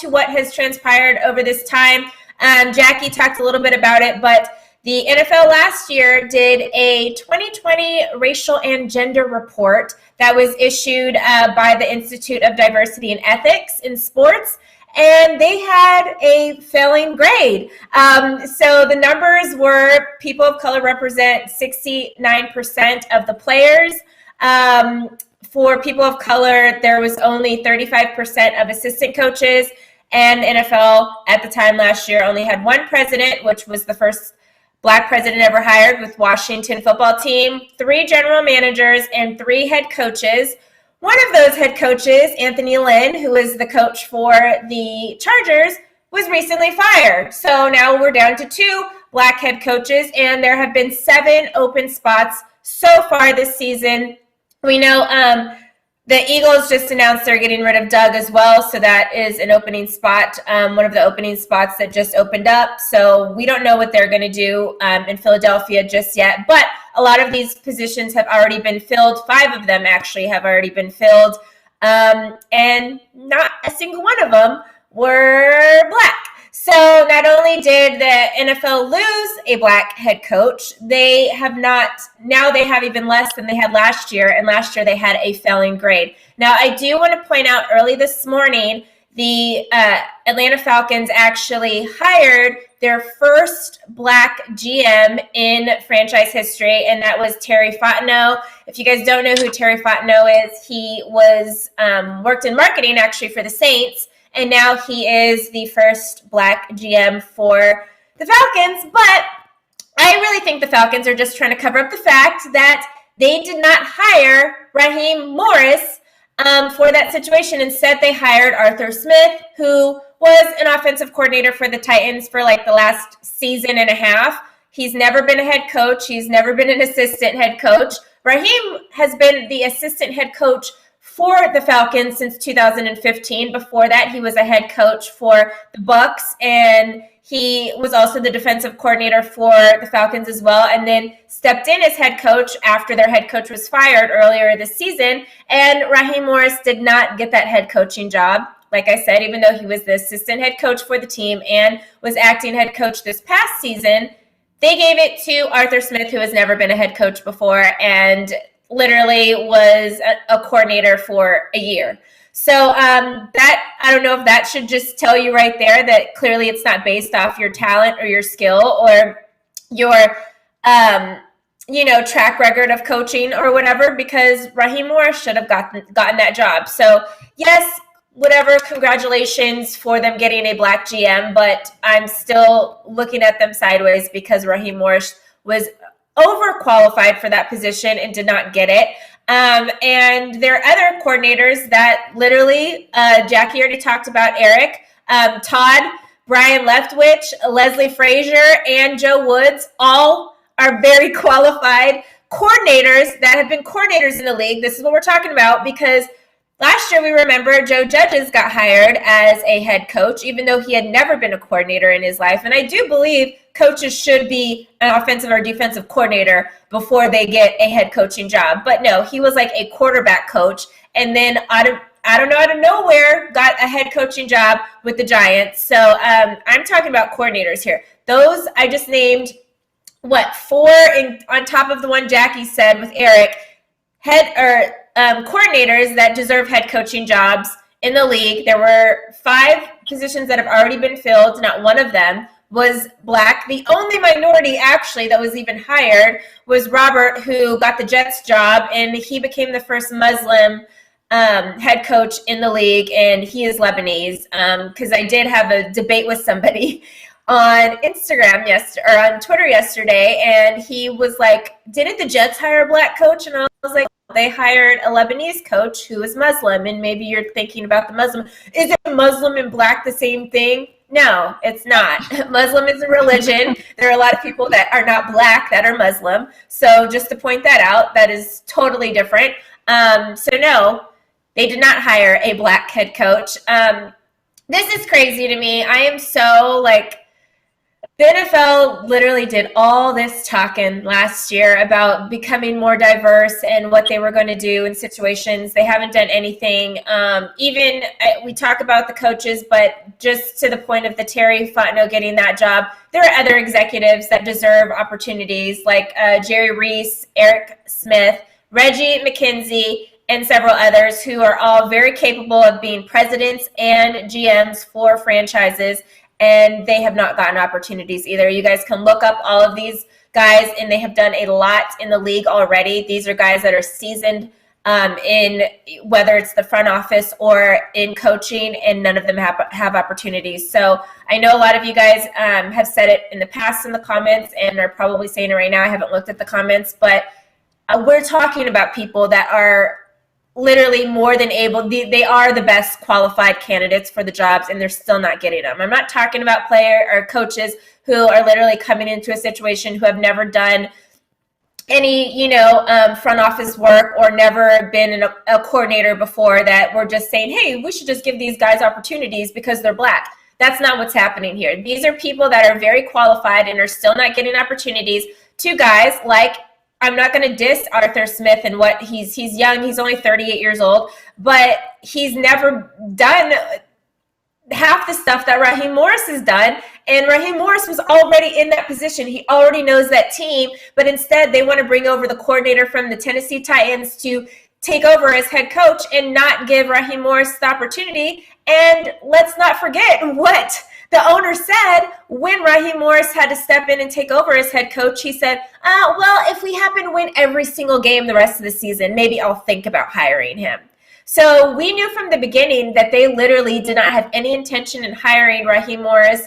what has transpired over this time. Jackie talked a little bit about it, but the NFL last year did a 2020 racial and gender report that was issued by the Institute of Diversity and Ethics in Sports, and they had a failing grade. So the numbers were people of color represent 69% of the players. For people of color, there was only 35% of assistant coaches, and the NFL at the time last year only had one president, which was the first Black president ever hired with Washington football team, 3 general managers, and 3 head coaches. One of those head coaches, Anthony Lynn, who is the coach for the Chargers, was recently fired. So now we're down to 2 black head coaches, and there have been 7 open spots so far this season. We know the Eagles just announced they're getting rid of Doug as well, so that is an opening spot, one of the opening spots that just opened up. So we don't know what they're going to do in Philadelphia just yet, but a lot of these positions have already been filled. 5 of them actually have already been filled, and not a single one of them were black. So not only did the NFL lose a black head coach, they have even less than they had last year, and last year they had a failing grade. Now, I do want to point out early this morning, the Atlanta Falcons actually hired their first black GM in franchise history, and that was Terry Fontenot. If you guys don't know who Terry Fontenot is, he was worked in marketing actually for the Saints, and now he is the first black GM for the Falcons. But I really think the Falcons are just trying to cover up the fact that they did not hire Raheem Morris for that situation. Instead, they hired Arthur Smith, who was an offensive coordinator for the Titans for like the last season and a half. He's never been a head coach. He's never been an assistant head coach. Raheem has been the assistant head coach for the Falcons since 2015. Before that, he was a head coach for the Bucks, and he was also the defensive coordinator for the Falcons as well, and then stepped in as head coach after their head coach was fired earlier this season. And Raheem Morris did not get that head coaching job. Like I said, even though he was the assistant head coach for the team and was acting head coach this past season, they gave it to Arthur Smith, who has never been a head coach before and literally was a coordinator for a year. So that, I don't know if that should just tell you right there that clearly it's not based off your talent or your skill or your, track record of coaching or whatever, because Raheem Morris should have gotten that job. So yes, whatever, congratulations for them getting a black GM, but I'm still looking at them sideways because Raheem Morris was overqualified for that position and did not get it. And there are other coordinators that literally, Jackie already talked about Eric, Todd, Brian Leftwich, Leslie Frazier, and Joe Woods, all are very qualified coordinators that have been coordinators in the league. This is what we're talking about, because last year we remember Joe Judges got hired as a head coach, even though he had never been a coordinator in his life. And I do believe coaches should be an offensive or defensive coordinator before they get a head coaching job. But no, he was like a quarterback coach, and then out of nowhere got a head coaching job with the Giants. So I'm talking about coordinators here. Those I just named, 4 on top of the one Jackie said with Eric, coordinators that deserve head coaching jobs in the league. There were 5 positions that have already been filled. Not one of them was black. The only minority actually that was even hired was Robert, who got the Jets job, and he became the first Muslim head coach in the league, and he is Lebanese. Because I did have a debate with somebody on Instagram or on Twitter yesterday, and he was like, didn't the Jets hire a black coach? And I was like, they hired a Lebanese coach who is Muslim. And maybe you're thinking about the Muslim. Is it Muslim and black the same thing? No, it's not. Muslim is a religion. There are a lot of people that are not black that are Muslim. So just to point that out, that is totally different. So no, they did not hire a black head coach. This is crazy to me. I am so the NFL literally did all this talking last year about becoming more diverse and what they were going to do in situations. They haven't done anything. We talk about the coaches, but just to the point of the Terry Fontenot getting that job, there are other executives that deserve opportunities like Jerry Reese, Eric Smith, Reggie McKenzie, and several others who are all very capable of being presidents and GMs for franchises. And they have not gotten opportunities either. You guys can look up all of these guys, and they have done a lot in the league already. These are guys that are seasoned in whether it's the front office or in coaching, and none of them have opportunities. So I know a lot of you guys have said it in the past in the comments and are probably saying it right now. I haven't looked at the comments, but we're talking about people that are literally more than able. They are the best qualified candidates for the jobs, and they're still not getting them. I'm not talking about player or coaches who are literally coming into a situation who have never done any, front office work or never been a coordinator before, that we're just saying, hey, we should just give these guys opportunities because they're black. That's not what's happening here. These are people that are very qualified and are still not getting opportunities. Two guys like, I'm not going to diss Arthur Smith and what he's young. He's only 38 years old, but he's never done half the stuff that Raheem Morris has done. And Raheem Morris was already in that position. He already knows that team, but instead they want to bring over the coordinator from the Tennessee Titans to take over as head coach and not give Raheem Morris the opportunity. And let's not forget what the owner said when Raheem Morris had to step in and take over as head coach. He said, well, if we happen to win every single game the rest of the season, maybe I'll think about hiring him. So we knew from the beginning that they literally did not have any intention in hiring Raheem Morris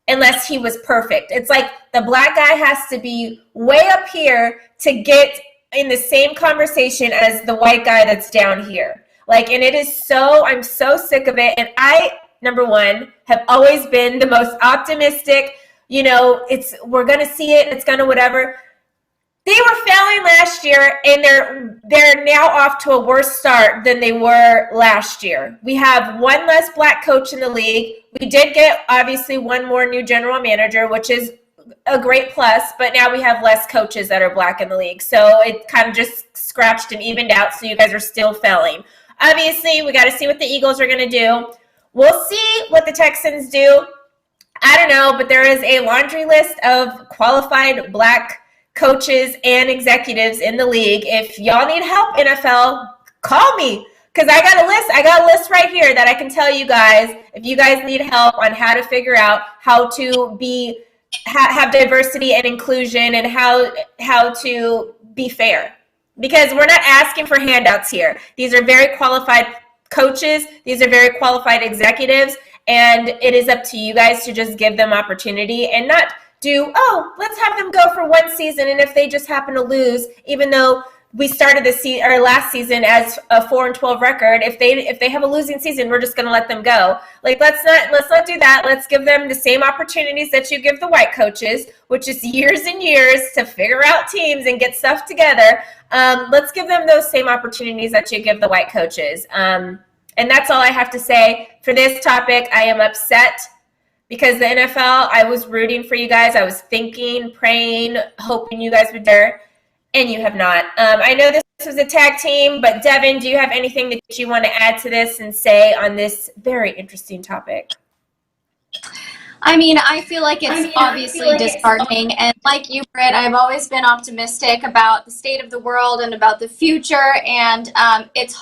unless he was perfect. It's like the black guy has to be way up here to get in the same conversation as the white guy that's down here. And it is so, I'm so sick of it. And I, number one, have always been the most optimistic, we're going to see it, it's going to whatever. They were failing last year, and they're now off to a worse start than they were last year. We have one less black coach in the league. We did get, obviously, one more new general manager, which is a great plus, but now we have less coaches that are black in the league. So it kind of just scratched and evened out, so you guys are still failing. Obviously, we got to see what the Eagles are going to do. We'll see what the Texans do. I don't know, but there is a laundry list of qualified black coaches and executives in the league. If y'all need help, NFL, call me, because I got a list right here that I can tell you guys if you guys need help on how to figure out how to have diversity and inclusion and how to be fair, because we're not asking for handouts here. These are very qualified coaches. These are very qualified executives, and it is up to you guys to just give them opportunity and not let's have them go for one season, and if they just happen to lose, even though we started last season as a 4-12 record, if they have a losing season, we're just going to let them go. Let's not do that. Let's give them the same opportunities that you give the white coaches, which is years and years to figure out teams and get stuff together. Let's give them those same opportunities that you give the white coaches. And that's all I have to say for this topic. I am upset because the NFL, I was rooting for you guys. I was thinking, praying, hoping you guys would dare, and you have not. I know this was a tag team, but Devin, do you have anything that you want to add to this and say on this very interesting topic? I feel like it's obviously disheartening. And like you, Britt, I've always been optimistic about the state of the world and about the future. And it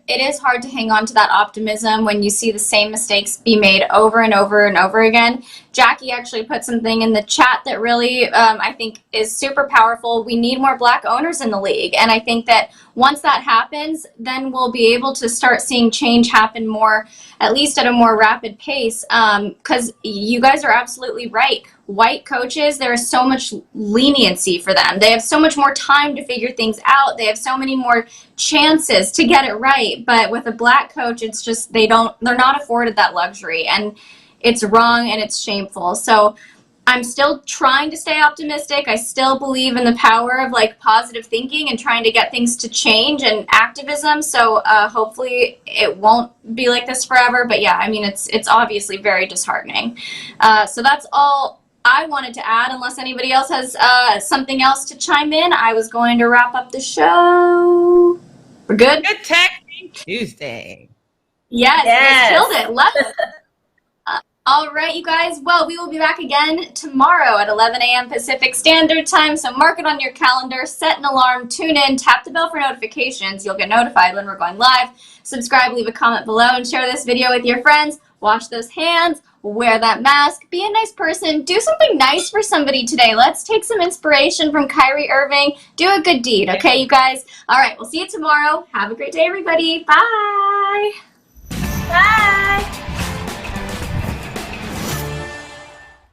is hard to hang on to that optimism when you see the same mistakes be made over and over and over again. Jackie actually put something in the chat that really, I think, is super powerful. We need more black owners in the league. And I think that once that happens, then we'll be able to start seeing change happen more, at least at a more rapid pace. Because you guys are absolutely right. White coaches, there is so much leniency for them. They have so much more time to figure things out. They have so many more chances to get it right. But with a black coach, it's just they're not afforded that luxury. And it's wrong and it's shameful. So I'm still trying to stay optimistic. I still believe in the power of positive thinking and trying to get things to change and activism. So hopefully it won't be like this forever. But yeah, it's obviously very disheartening. So that's all I wanted to add. Unless anybody else has something else to chime in, I was going to wrap up the show. We're good? Good Tag Team Tuesday. Yes. You killed it. Love it. All right, you guys. Well, we will be back again tomorrow at 11 a.m. Pacific Standard Time. So mark it on your calendar, set an alarm, tune in, tap the bell for notifications. You'll get notified when we're going live. Subscribe, leave a comment below, and share this video with your friends. Wash those hands, wear that mask, be a nice person, do something nice for somebody today. Let's take some inspiration from Kyrie Irving. Do a good deed, okay, you guys? All right, we'll see you tomorrow. Have a great day, everybody. Bye.